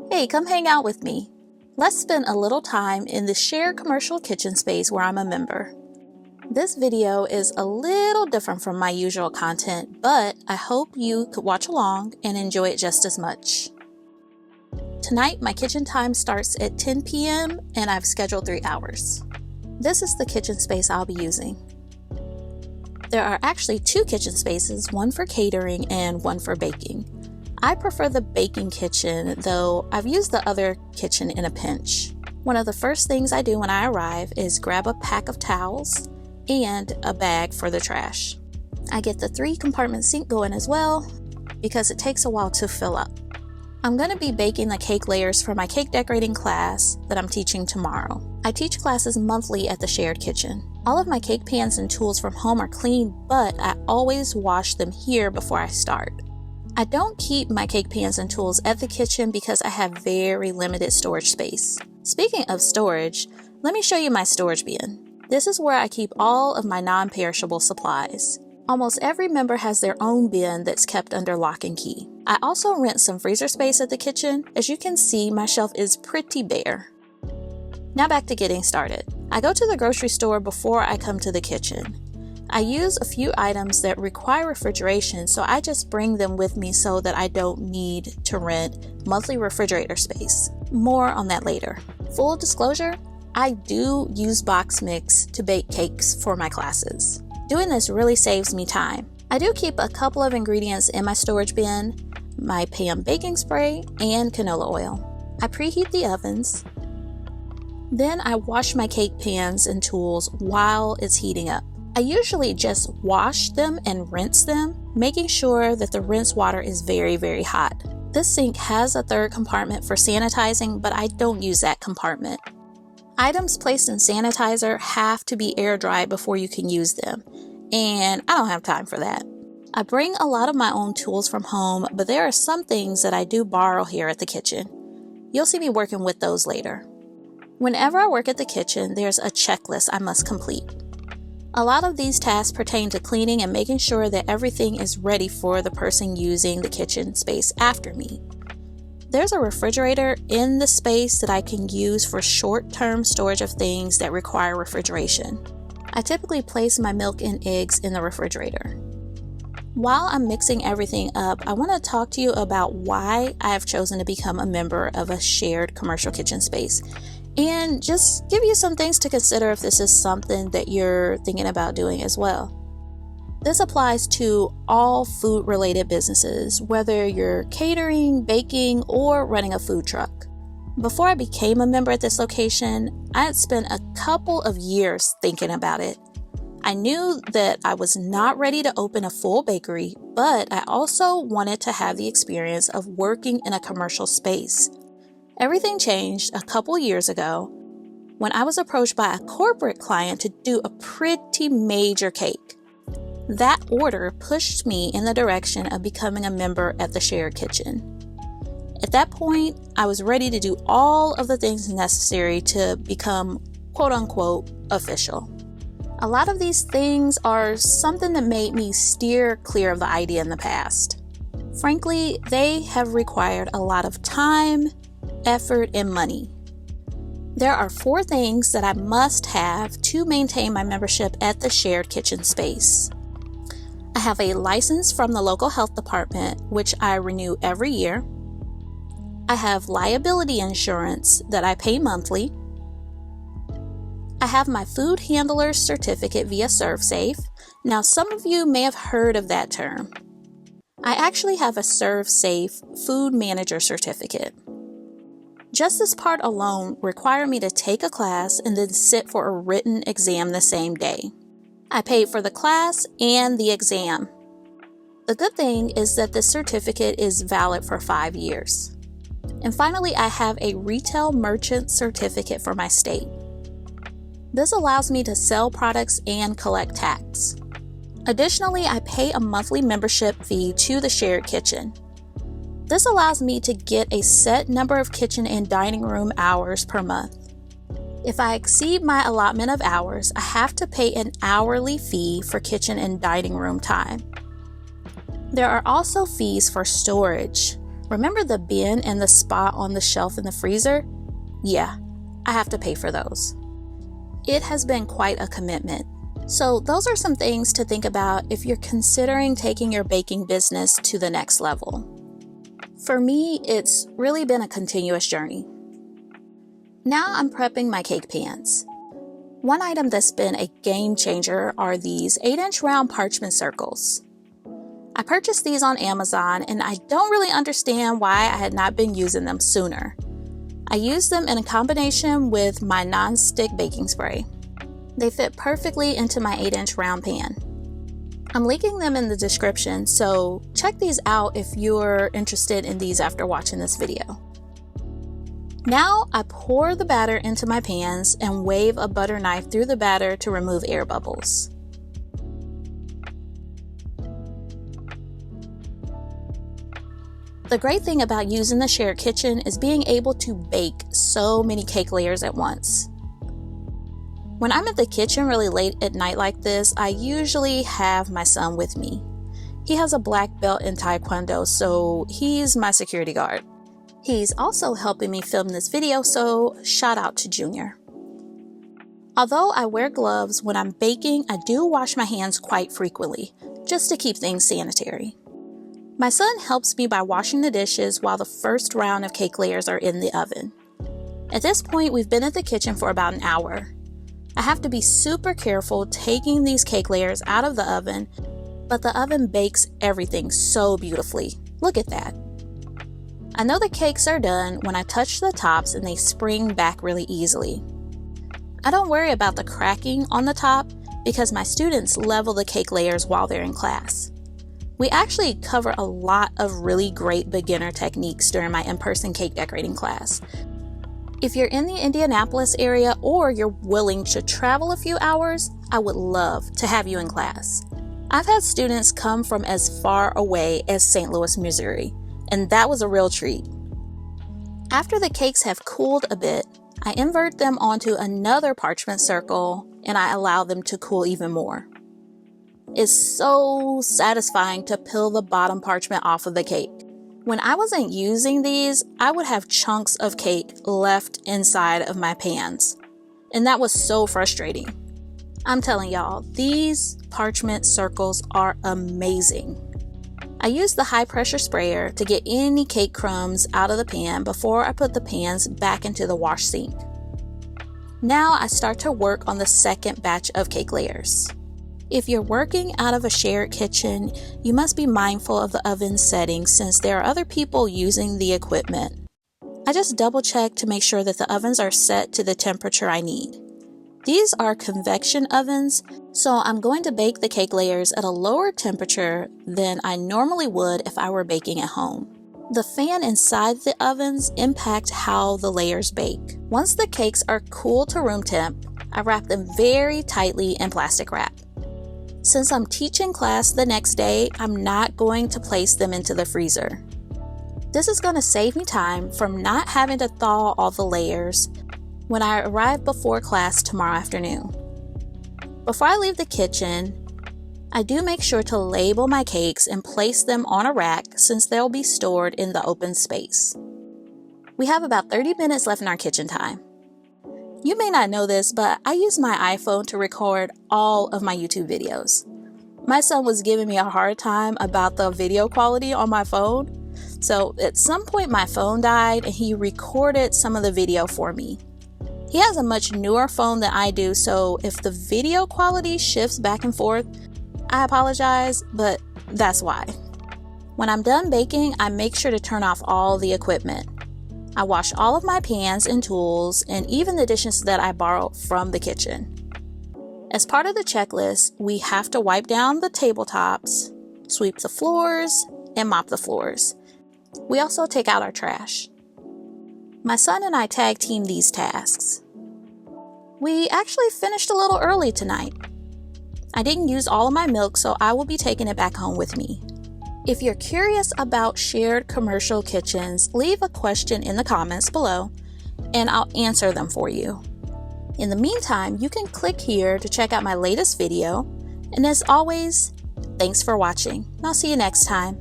Hey, come hang out with me. Let's spend a little time in the shared commercial kitchen space where I'm a member. This video is a little different from my usual content, but I hope you could watch along and enjoy it just as much. Tonight, my kitchen time starts at 10 p.m. and I've scheduled 3 hours. This is the kitchen space I'll be using. There are actually 2 kitchen spaces, one for catering and one for baking. I prefer the baking kitchen, though I've used the other kitchen in a pinch. One of the first things I do when I arrive is grab a pack of towels and a bag for the trash. I get the 3-compartment sink going as well because it takes a while to fill up. I'm going to be baking the cake layers for my cake decorating class that I'm teaching tomorrow. I teach classes monthly at the shared kitchen. All of my cake pans and tools from home are clean, but I always wash them here before I start. I don't keep my cake pans and tools at the kitchen because I have very limited storage space. Speaking of storage, let me show you my storage bin. This is where I keep all of my non-perishable supplies. Almost every member has their own bin that's kept under lock and key. I also rent some freezer space at the kitchen. As you can see, my shelf is pretty bare. Now back to getting started. I go to the grocery store before I come to the kitchen. I use a few items that require refrigeration, so I just bring them with me so that I don't need to rent monthly refrigerator space. More on that later. Full disclosure, I do use box mix to bake cakes for my classes. Doing this really saves me time. I do keep a couple of ingredients in my storage bin, my PAM baking spray and canola oil. I preheat the ovens. Then I wash my cake pans and tools while it's heating up. I usually just wash them and rinse them, making sure that the rinse water is very, very hot. This sink has a 3rd compartment for sanitizing, but I don't use that compartment. Items placed in sanitizer have to be air dried before you can use them, and I don't have time for that. I bring a lot of my own tools from home, but there are some things that I do borrow here at the kitchen. You'll see me working with those later. Whenever I work at the kitchen, there's a checklist I must complete. A lot of these tasks pertain to cleaning and making sure that everything is ready for the person using the kitchen space after me. There's a refrigerator in the space that I can use for short-term storage of things that require refrigeration. I typically place my milk and eggs in the refrigerator. While I'm mixing everything up, I want to talk to you about why I have chosen to become a member of a shared commercial kitchen space, and just give you some things to consider if this is something that you're thinking about doing as well. This applies to all food-related businesses, whether you're catering, baking, or running a food truck. Before I became a member at this location, I had spent a couple of years thinking about it. I knew that I was not ready to open a full bakery, but I also wanted to have the experience of working in a commercial space. Everything changed a couple years ago when I was approached by a corporate client to do a pretty major cake. That order pushed me in the direction of becoming a member at the shared kitchen. At that point, I was ready to do all of the things necessary to become quote-unquote official. A lot of these things are something that made me steer clear of the idea in the past. Frankly, they have required a lot of time, effort, and money. There are 4 things that I must have to maintain my membership at the shared kitchen space. I have a license from the local health department, which I renew every year. I have liability insurance that I pay monthly. I have my food handler certificate via ServSafe. Now, some of you may have heard of that term. I actually have a ServSafe food manager certificate. Just this part alone required me to take a class and then sit for a written exam the same day. I paid for the class and the exam. The good thing is that this certificate is valid for 5 years. And finally, I have a retail merchant certificate for my state. This allows me to sell products and collect tax. Additionally, I pay a monthly membership fee to the shared kitchen. This allows me to get a set number of kitchen and dining room hours per month. If I exceed my allotment of hours, I have to pay an hourly fee for kitchen and dining room time. There are also fees for storage, Remember the bin and the spot on the shelf in the freezer? Yeah, I have to pay for those. It has been quite a commitment. So those are some things to think about if you're considering taking your baking business to the next level. For me, it's really been a continuous journey. Now I'm prepping my cake pans. One item that's been a game changer are these 8-inch round parchment circles. I purchased these on Amazon and I don't really understand why I had not been using them sooner. I used them in a combination with my non-stick baking spray. They fit perfectly into my 8-inch round pan. I'm linking them in the description, so check these out if you're interested in these after watching this video. Now I pour the batter into my pans and wave a butter knife through the batter to remove air bubbles. The great thing about using the shared kitchen is being able to bake so many cake layers at once. When I'm at the kitchen really late at night like this, I usually have my son with me. He has a black belt in Taekwondo, so he's my security guard. He's also helping me film this video, so shout out to Junior. Although I wear gloves when I'm baking, I do wash my hands quite frequently, just to keep things sanitary. My son helps me by washing the dishes while the first round of cake layers are in the oven. At this point, we've been at the kitchen for about an hour. I have to be super careful taking these cake layers out of the oven, but the oven bakes everything so beautifully. Look at that. I know the cakes are done when I touch the tops and they spring back really easily. I don't worry about the cracking on the top because my students level the cake layers while they're in class. We actually cover a lot of really great beginner techniques during my in-person cake decorating class. If you're in the Indianapolis area or you're willing to travel a few hours, I would love to have you in class. I've had students come from as far away as St. Louis, Missouri, and that was a real treat. After the cakes have cooled a bit, I invert them onto another parchment circle and I allow them to cool even more. It's so satisfying to peel the bottom parchment off of the cake. When I wasn't using these, I would have chunks of cake left inside of my pans, and that was so frustrating. I'm telling y'all, these parchment circles are amazing. I use the high pressure sprayer to get any cake crumbs out of the pan before I put the pans back into the wash sink. Now I start to work on the second batch of cake layers. If you're working out of a shared kitchen, you must be mindful of the oven settings since there are other people using the equipment. I just double check to make sure that the ovens are set to the temperature I need. These are convection ovens, so I'm going to bake the cake layers at a lower temperature than I normally would if I were baking at home. The fan inside the ovens impact how the layers bake. Once the cakes are cool to room temp, I wrap them very tightly in plastic wrap. Since I'm teaching class the next day, I'm not going to place them into the freezer. This is going to save me time from not having to thaw all the layers when I arrive before class tomorrow afternoon. Before I leave the kitchen, I do make sure to label my cakes and place them on a rack since they'll be stored in the open space. We have about 30 minutes left in our kitchen time. You may not know this, but I use my iPhone to record all of my YouTube videos. My son was giving me a hard time about the video quality on my phone. So at some point my phone died and he recorded some of the video for me. He has a much newer phone than I do, so if the video quality shifts back and forth, I apologize, but that's why. When I'm done baking, I make sure to turn off all the equipment. I wash all of my pans and tools and even the dishes that I borrowed from the kitchen. As part of the checklist, we have to wipe down the tabletops, sweep the floors, and mop the floors. We also take out our trash. My son and I tag team these tasks. We actually finished a little early tonight. I didn't use all of my milk, so I will be taking it back home with me. If you're curious about shared commercial kitchens, leave a question in the comments below and I'll answer them for you. In the meantime, you can click here to check out my latest video. And as always, thanks for watching. And I'll see you next time.